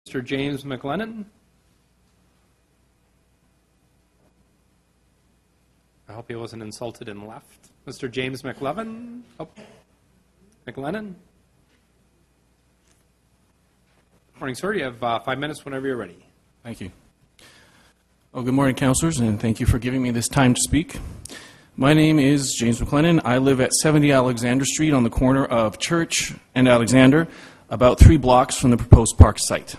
Mr. James McLennan. I hope he wasn't insulted and left. Mr. James McLennan. Oh, McLennan. Morning, sir. You have 5 minutes whenever you're ready. Thank you. Well, good morning, councillors, and thank you for giving me this time to speak. My name is James McLennan. I live at 70 Alexander Street on the corner of Church and Alexander, about 3 blocks from the proposed park site.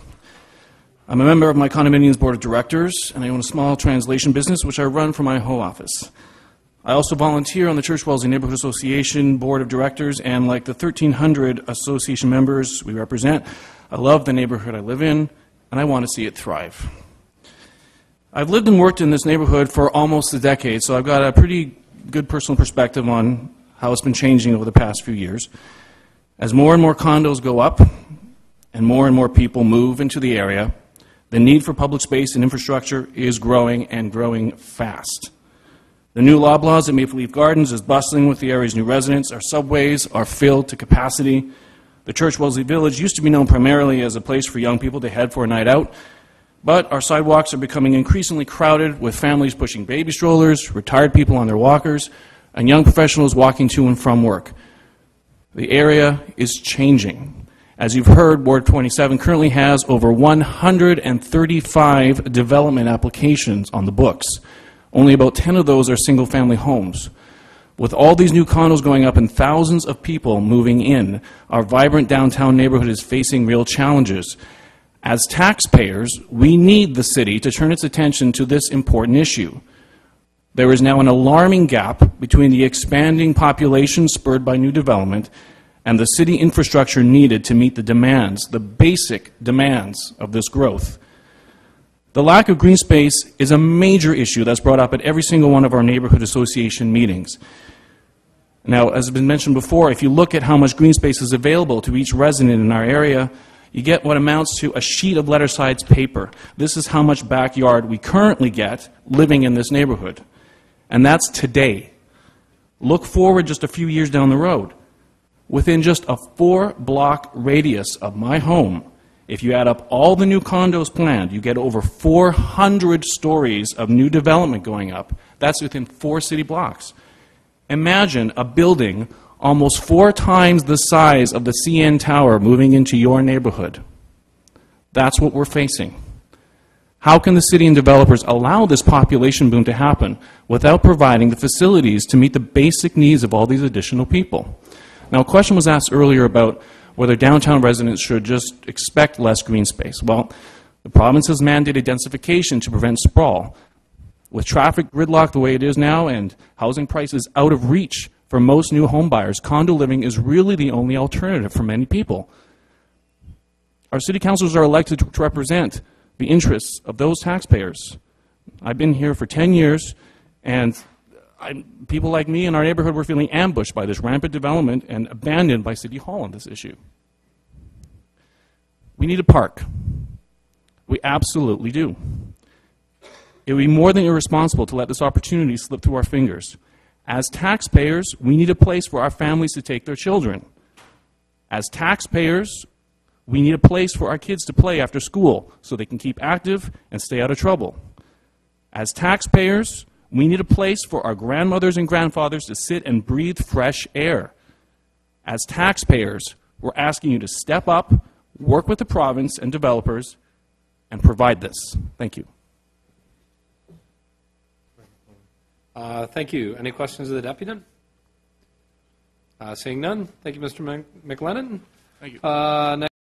I'm a member of my condominium's board of directors, and I own a small translation business which I run from my home office. I also volunteer on the Church Wellesley Neighborhood Association board of directors, and like the 1,300 association members we represent, I love the neighborhood I live in, and I want to see it thrive. I've lived and worked in this neighborhood for almost a decade, so I've got a pretty good personal perspective on how it's been changing over the past few years. As more and more condos go up and more people move into the area, the need for public space and infrastructure is growing and growing fast. The new Loblaws at Maple Leaf Gardens is bustling with the area's new residents. Our subways are filled to capacity. The Church Wellesley Village used to be known primarily as a place for young people to head for a night out, but our sidewalks are becoming increasingly crowded with families pushing baby strollers, retired people on their walkers, and young professionals walking to and from work. The area is changing. As you've heard, Ward 27 currently has over 135 development applications on the books. Only about 10 of those are single-family homes. With all these new condos going up and thousands of people moving in, our vibrant downtown neighborhood is facing real challenges. As taxpayers, we need the city to turn its attention to this important issue. There is now an alarming gap between the expanding population spurred by new development and the city infrastructure needed to meet the demands, the basic demands of this growth. The lack of green space is a major issue that's brought up at every single one of our neighborhood association meetings. Now, as has been mentioned before, if you look at how much green space is available to each resident in our area, you get what amounts to a sheet of letter-sized paper. This is how much backyard we currently get living in this neighborhood. And that's today. Look forward just a few years down the road. Within just a 4-block radius of my home, if you add up all the new condos planned, you get over 400 stories of new development going up. That's within 4 city blocks. Imagine a building almost 4 times the size of the CN Tower moving into your neighborhood. That's what we're facing. How can the city and developers allow this population boom to happen without providing the facilities to meet the basic needs of all these additional people? Now, a question was asked earlier about whether downtown residents should just expect less green space. Well, the province has mandated densification to prevent sprawl. With traffic gridlocked the way it is now and housing prices out of reach for most new home buyers, condo living is really the only alternative for many people. Our city councilors are elected to represent the interests of those taxpayers. I've been here for 10 years, and people like me in our neighborhood were feeling ambushed by this rampant development and abandoned by City Hall on this issue. We need a park. We absolutely do. It would be more than irresponsible to let this opportunity slip through our fingers. As taxpayers, we need a place for our families to take their children. As taxpayers, we need a place for our kids to play after school so they can keep active and stay out of trouble. As taxpayers, we need a place for our grandmothers and grandfathers to sit and breathe fresh air. As taxpayers, we're asking you to step up, work with the province and developers, and provide this. Thank you. Thank you. Any questions of the deputy? Seeing none, thank you, Mr. McLennan. Thank you. Next